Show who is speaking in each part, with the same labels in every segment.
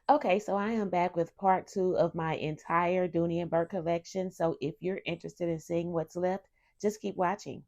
Speaker 1: Okay, so I am back with part 2 of my entire Dooney and Bourke collection. So if you're interested in seeing what's left, just keep watching.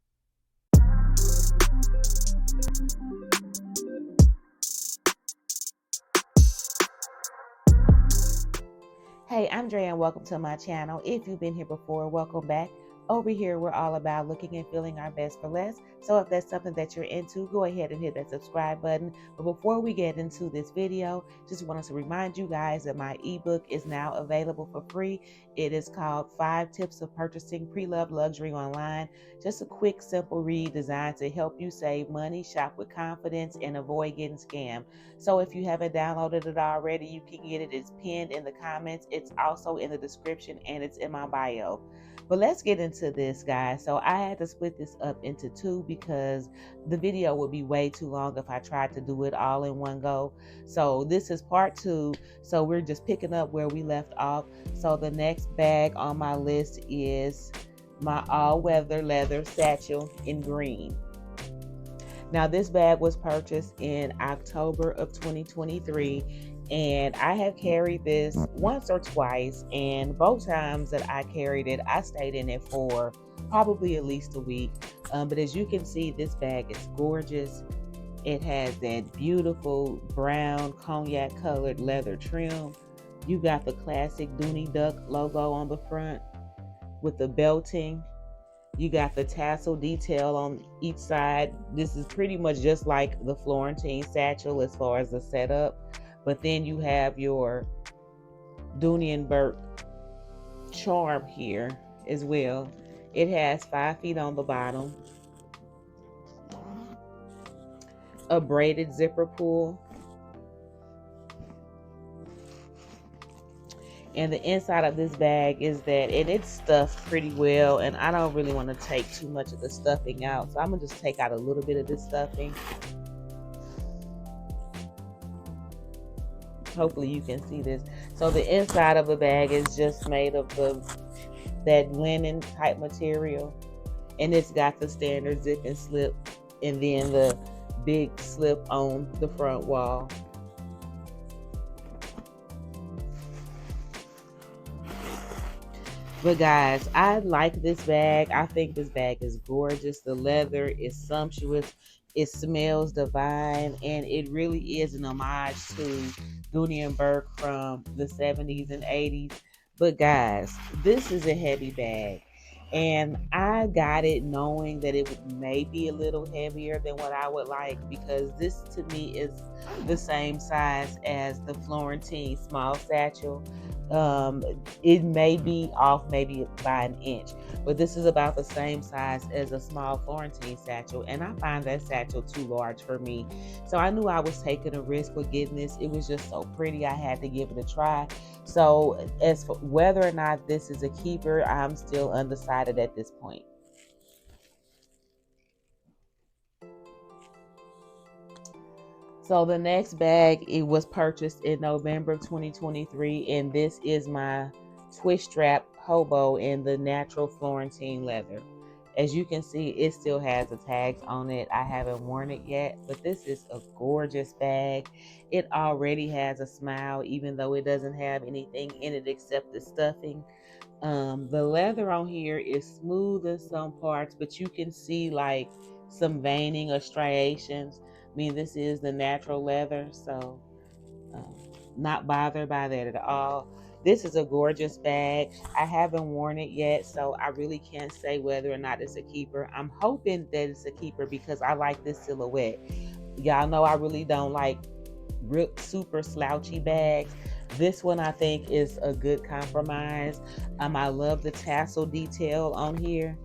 Speaker 1: Hey, I'm Dre and welcome to my channel. If you've been here before, welcome back. Over here, we're all about looking and feeling our best for less. So if that's something that you're into, go ahead and hit that subscribe button. But before we get into this video, just wanted to remind you guys that my ebook is now available for free. It is called 5 Tips of Purchasing Pre-Loved Luxury Online. Just a quick, simple read designed to help you save money, shop with confidence, and avoid getting scammed. So if you haven't downloaded it already, you can get it. It's pinned in the comments. It's also in the description and it's in my bio. But let's get into this, guys. So I had to split this up into 2 because the video would be way too long if I tried to do it all in one go. So this is part 2. So we're just picking up where we left off. So the next bag on my list is my all-weather leather satchel in green. Now, this bag was purchased in October of 2023, and I have carried this once or twice, and both times that I carried it, I stayed in it for probably at least a week. But as you can see, this bag is gorgeous. It has that beautiful brown cognac colored leather trim. You got the classic Dooney Duck logo on the front with the belting. You got the tassel detail on each side. This is pretty much just like the Florentine satchel as far as the setup. But then you have your Dooney Bourke charm here as well. It has 5 feet on the bottom, a braided zipper pull, and the inside of this bag is that, and it's stuffed pretty well, and I don't really want to take too much of the stuffing out, so I'm gonna just take out a little bit of this stuffing. Hopefully you can see this. So the inside of the bag is just made of that linen type material, and it's got the standard zip and slip, and then the big slip on the front wall. But guys, I like this bag. I think this bag is gorgeous. The leather is sumptuous. It smells divine, and it really is an homage to Dooney Bourke from the 70s and 80s. But guys, this is a heavy bag, and I got it knowing that it would maybe a little heavier than what I would like, because this to me is the same size as the Florentine small satchel. It may be off maybe by an inch, but this is about the same size as a small Florentine satchel, and I find that satchel too large for me. So I knew I was taking a risk with getting this. It was just so pretty, I had to give it a try. So as for whether or not this is a keeper, I'm still undecided at this point. So the next bag, it was purchased in November of 2023, and this is my twist strap Hobo in the natural Florentine leather. As you can see, it still has the tags on it. I haven't worn it yet, but this is a gorgeous bag. It already has a smile, even though it doesn't have anything in it except the stuffing. The leather on here is smooth in some parts, but you can see like some veining or striations. I mean, this is the natural leather, so not bothered by that at all. This is a gorgeous bag. I haven't worn it yet, so I really can't say whether or not it's a keeper. I'm hoping that it's a keeper because I like this silhouette. Y'all know I really don't like super slouchy bags. This one I think is a good compromise. I love the tassel detail on here.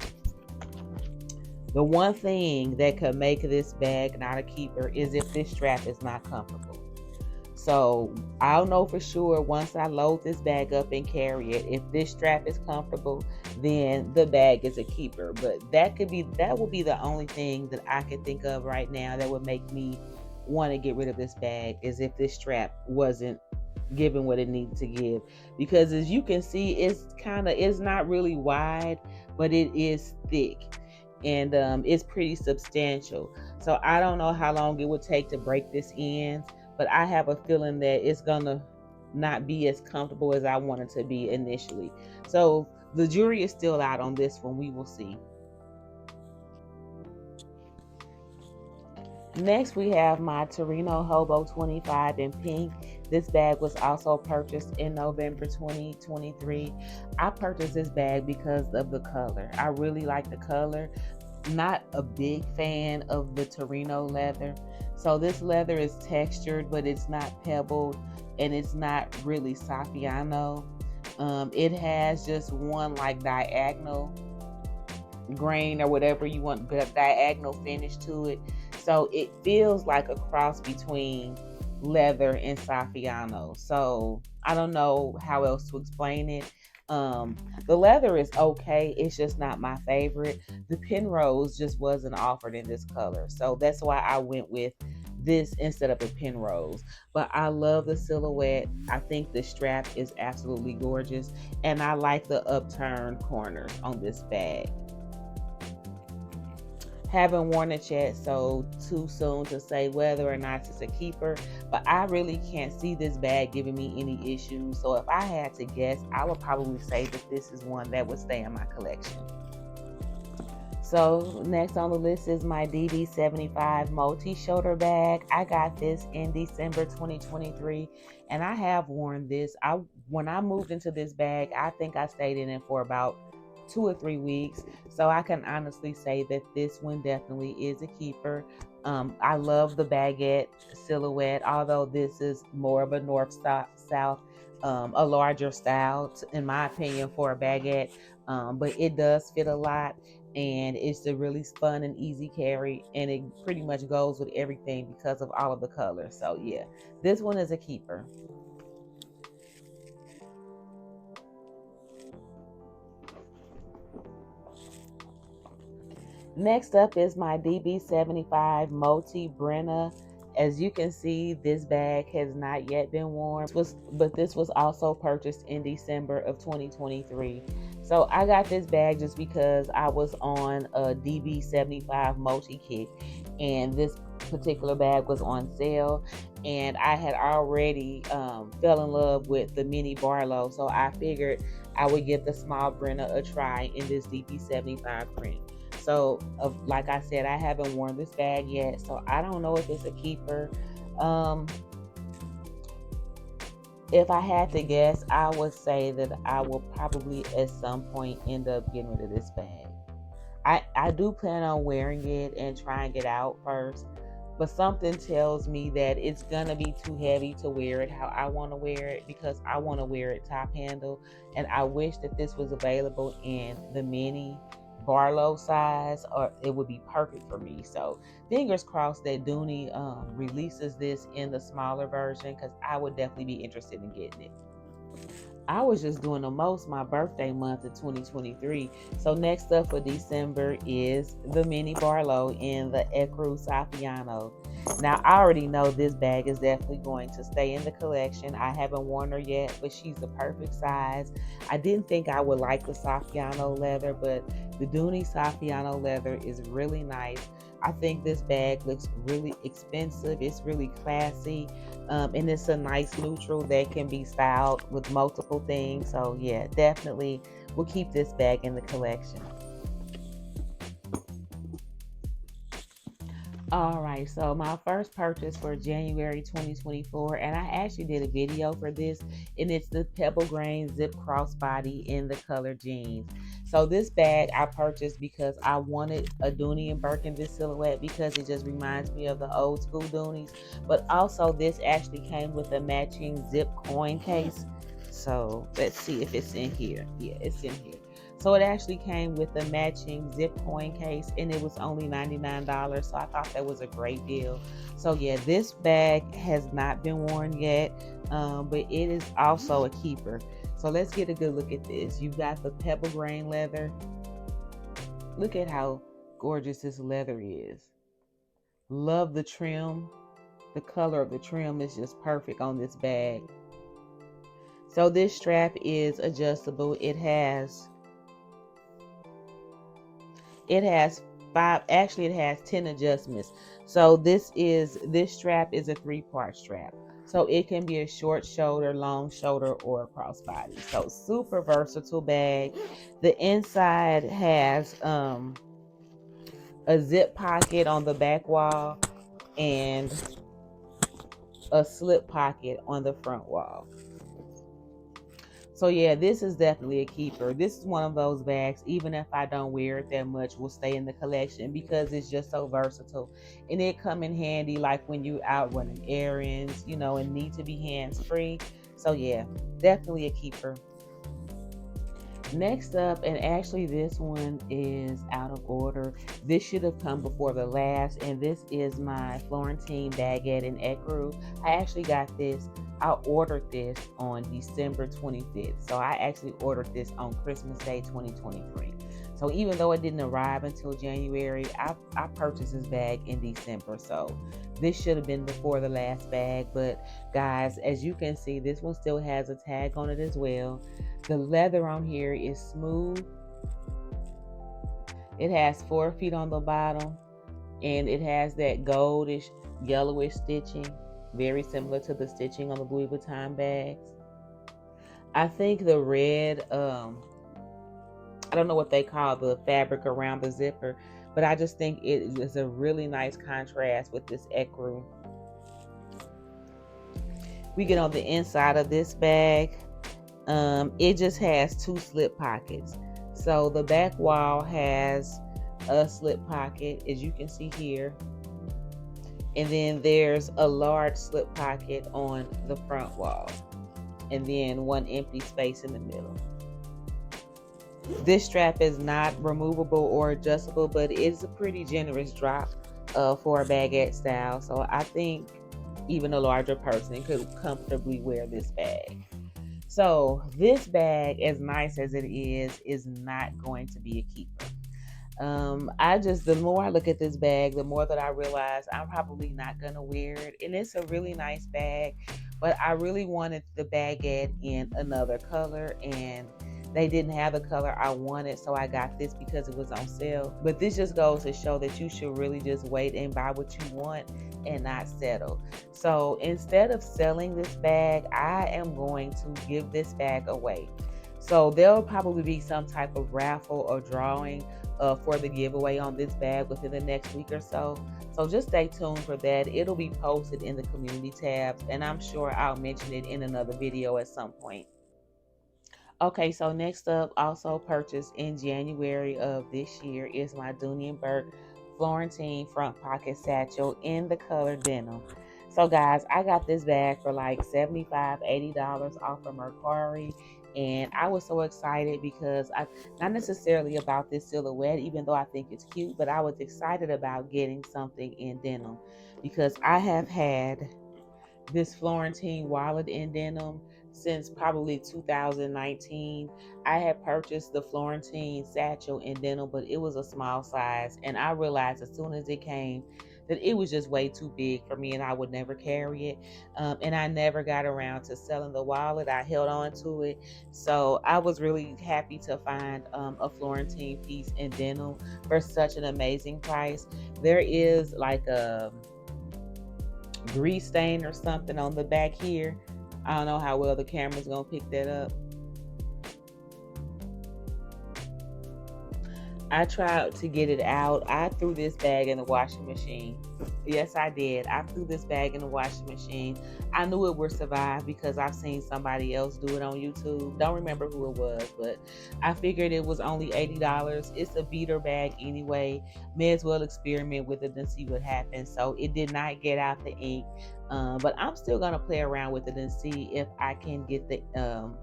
Speaker 1: The one thing that could make this bag not a keeper is if this strap is not comfortable. So I'll know for sure once I load this bag up and carry it. If this strap is comfortable, then the bag is a keeper. But that will be the only thing that I can think of right now that would make me want to get rid of this bag, is if this strap wasn't giving what it needed to give. Because as you can see, it's not really wide, but it is thick, and it's pretty substantial. So I don't know how long it would take to break this end, but I have a feeling that it's gonna not be as comfortable as I wanted to be initially. So the jury is still out on this one. We will see. Next, we have my Torino Hobo 25 in pink. This bag was also purchased in November 2023. I purchased this bag because of the color. I really like the color. Not a big fan of the Torino leather. So this leather is textured, but it's not pebbled, and it's not really Safiano. It has just one like diagonal grain or whatever you want, the diagonal finish to it. So it feels like a cross between leather and Safiano. So I don't know how else to explain it. The leather is okay, it's just not my favorite. The Penrose just wasn't offered in this color, so that's why I went with this instead of a Penrose. But I love the silhouette. I think the strap is absolutely gorgeous, and I like the upturned corners on this bag. Haven't worn it yet, so too soon to say whether or not it's a keeper, but I really can't see this bag giving me any issues. So if I had to guess, I would probably say that this is one that would stay in my collection. So next on the list is my DB75 multi-shoulder bag. I got this in December 2023, and I have worn this. When I moved into this bag, I think I stayed in it for about 2 or 3 weeks. So I can honestly say that this one definitely is a keeper. I love the baguette silhouette, although this is more of a north-south, a larger style, in my opinion, for a baguette. But it does fit a lot, and it's a really fun and easy carry, and it pretty much goes with everything because of all of the colors. So yeah, this one is a keeper. Next up is my DB75 Multi Brenna. As you can see, this bag has not yet been worn, but this was also purchased in December of 2023. So I got this bag just because I was on a DB75 multi kick, and this particular bag was on sale, and I had already fell in love with the mini Barlow, so I figured I would give the small Brenna a try in this DB75 print. So, like I said, I haven't worn this bag yet, so I don't know if it's a keeper. Um, if I had to guess, I would say that I will probably at some point end up getting rid of this bag. I do plan on wearing it and trying it out first, but something tells me that it's gonna be too heavy to wear it how I want to wear it, because I want to wear it top handle, and I wish that this was available in the mini Barlow size, or it would be perfect for me. So fingers crossed that Dooney releases this in the smaller version, because I would definitely be interested in getting it. I was just doing the most my birthday month of 2023. So next up for December is the mini Barlow in the Ecru Safiano. Now I already know this bag is definitely going to stay in the collection. I haven't worn her yet, but she's the perfect size. I didn't think I would like the Safiano leather, but the Dooney Safiano leather is really nice. I think this bag looks really expensive. It's really classy. And it's a nice neutral that can be styled with multiple things. So yeah, definitely we'll keep this bag in the collection. All right, so my first purchase for January 2024, and I actually did a video for this, and it's the Pebble Grain Zip Crossbody in the color jeans. So this bag I purchased because I wanted a Dooney and Bourke in this silhouette, because it just reminds me of the old school Dooneys. But also this actually came with a matching zip coin case. So let's see if it's in here. Yeah, it's in here. So it actually came with a matching zip coin case, and it was only $99. So I thought that was a great deal. So yeah, this bag has not been worn yet, but it is also a keeper. So let's get a good look at this. You've got the Pebble grain leather. Look at how gorgeous this leather is. Love the trim. The color of the trim is just perfect on this bag. So this strap is adjustable. It has five, actually it has 10 adjustments. So this strap is a 3-part strap. So it can be a short shoulder, long shoulder, or a crossbody. So super versatile bag. The inside has a zip pocket on the back wall and a slip pocket on the front wall. So yeah, this is definitely a keeper. This is one of those bags, even if I don't wear it that much, will stay in the collection because it's just so versatile. And it come in handy like when you out running errands, you know, and need to be hands-free. So yeah, definitely a keeper. Next up, and actually this one is out of order. This should have come before the last, and this is my Florentine baguette in ecru. I actually got this. I ordered this on December 25th. So I actually ordered this on Christmas Day 2023. So even though it didn't arrive until January, I purchased this bag in December. So this should have been before the last bag. But guys, as you can see, this one still has a tag on it as well. The leather on here is smooth. It has 4 feet on the bottom, and it has that goldish, yellowish stitching, very similar to the stitching on the Louis Vuitton bags. I think the red, I don't know what they call the fabric around the zipper, but I just think it is a really nice contrast with this ecru. We get on the inside of this bag. It just has 2 slip pockets. So the back wall has a slip pocket, as you can see here. And then there's a large slip pocket on the front wall. And then one empty space in the middle. This strap is not removable or adjustable, but it's a pretty generous drop for a baguette style. So I think even a larger person could comfortably wear this bag. So this bag, as nice as it is not going to be a keeper. The more I look at this bag, the more that I realize I'm probably not gonna wear it. And it's a really nice bag, but I really wanted the baguette in another color, and they didn't have the color I wanted, so I got this because it was on sale. But this just goes to show that you should really just wait and buy what you want and not settle. So instead of selling this bag, I am going to give this bag away. So there'll probably be some type of raffle or drawing for the giveaway on this bag within the next week or so. So just stay tuned for that. It'll be posted in the community tabs, and I'm sure I'll mention it in another video at some point. Okay, so next up, also purchased in January of this year, is my Dooney Bourke Florentine front pocket satchel in the color denim. So guys, I got this bag for like $75, $80 off of Mercari. And I was so excited because not necessarily about this silhouette, even though I think it's cute, but I was excited about getting something in denim because I have had this Florentine wallet in denim since probably 2019. I had purchased the Florentine satchel in denim, but it was a small size, and I realized as soon as it came that it was just way too big for me and I would never carry it. And I never got around to selling the wallet. I held on to it. So I was really happy to find a Florentine piece in denim for such an amazing price. There is like a grease stain or something on the back here. I don't know how well the camera's gonna pick that up. I tried to get it out. I threw this bag in the washing machine. Yes, I did. I threw this bag in the washing machine. I knew it would survive because I've seen somebody else do it on YouTube. Don't remember who it was, but I figured it was only $80. It's a beater bag anyway. May as well experiment with it and see what happens. So it did not get out the ink, but I'm still gonna play around with it and see if I can get the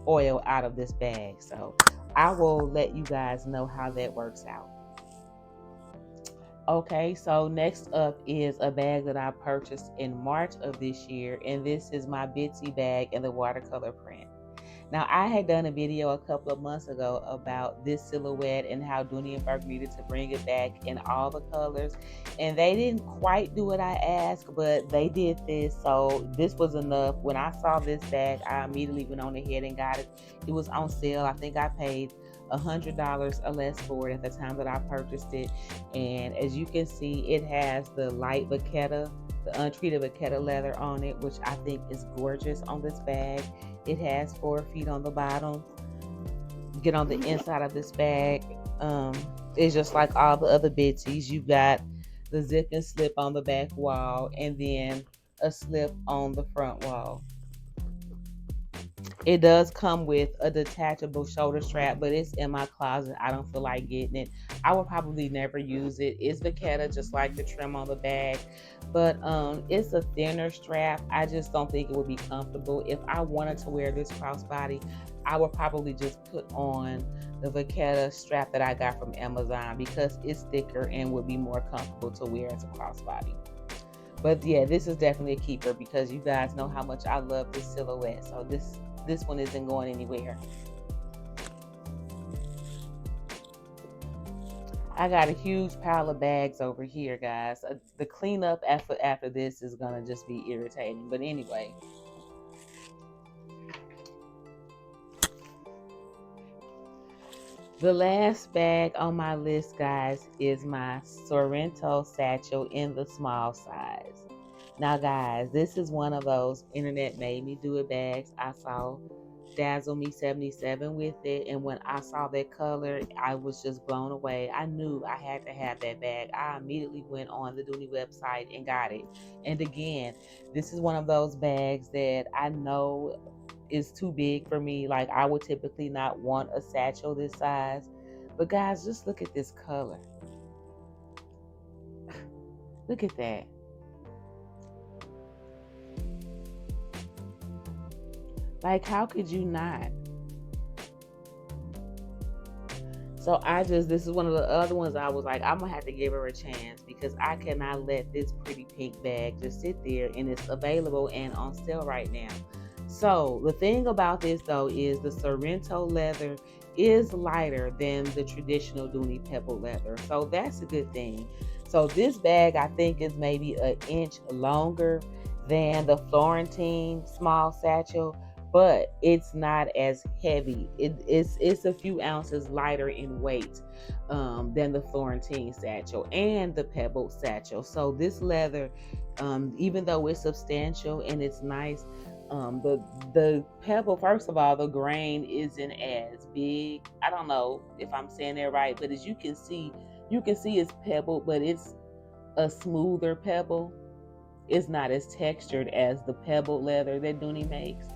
Speaker 1: oil out of this bag. So I will let you guys know how that works out. Okay, so next up is a bag that I purchased in March of this year, and this is my Bitsy bag in the watercolor print. Now, I had done a video a couple of months ago about this silhouette and how Dooney Bourke needed to bring it back in all the colors, and they didn't quite do what I asked, but they did this, so this was enough. When I saw this bag, I immediately went on ahead and got it. It was on sale. I think I paid $100 or less for it at the time that I purchased it. And as you can see, it has the light vachetta, the untreated vachetta leather on it, which I think is gorgeous on this bag. It has 4 feet on the bottom. Get on the inside of this bag. It's just like all the other bitsies. You got the zip and slip on the back wall, and then a slip on the front wall. It does come with a detachable shoulder strap, but it's in my closet. I don't feel like getting it. I would probably never use it. It's vachetta, just like the trim on the bag, but it's a thinner strap. I just don't think it would be comfortable. If I wanted to wear this crossbody, I would probably just put on the vachetta strap that I got from Amazon because it's thicker and would be more comfortable to wear as a crossbody. But yeah, this is definitely a keeper because you guys know how much I love this silhouette. So this one isn't going anywhere. I got a huge pile of bags over here, guys. The cleanup after this is gonna just be irritating. But anyway. The last bag on my list, guys, is my Sorrento satchel in the small size. Now, guys, this is one of those internet made me do it bags. I saw Dazzle Me 77 with it, and when I saw that color, I was just blown away. I knew I had to have that bag. I immediately went on the Dooney website and got it. And again, this is one of those bags that I know is too big for me. Like, I would typically not want a satchel this size, but guys, just look at this color. Look at that. Like, how could you not? So this is one of the other ones I was like, I'm gonna have to give her a chance because I cannot let this pretty pink bag just sit there, and it's available and on sale right now. So the thing about this though is the Sorrento leather is lighter than the traditional Dooney Pebble leather. So that's a good thing. So this bag I think is maybe an inch longer than the Florentine small satchel, but it's not as heavy. It's a few ounces lighter in weight than the Florentine satchel and the Pebble satchel. So this leather, even though it's substantial and it's nice, the Pebble, first of all, the grain isn't as big. I don't know if I'm saying that right, but as you can see it's Pebble, but it's a smoother Pebble. It's not as textured as the Pebble leather that Dooney makes,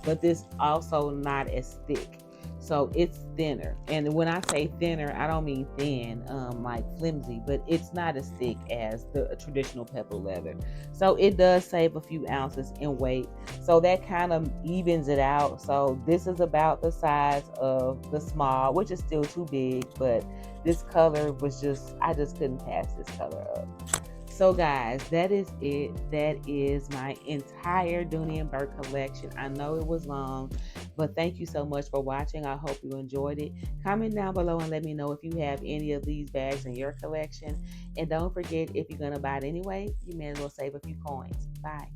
Speaker 1: but this also not as thick. So it's thinner. And when I say thinner, I don't mean thin, like flimsy, but it's not as thick as the traditional Pebble leather. So it does save a few ounces in weight. So that kind of evens it out. So this is about the size of the small, which is still too big, but this color was I just couldn't pass this color up. So guys, that is it. That is my entire Dooney Bourke collection. I know it was long, but thank you so much for watching. I hope you enjoyed it. Comment down below and let me know if you have any of these bags in your collection. And don't forget, if you're going to buy it anyway, you may as well save a few coins. Bye.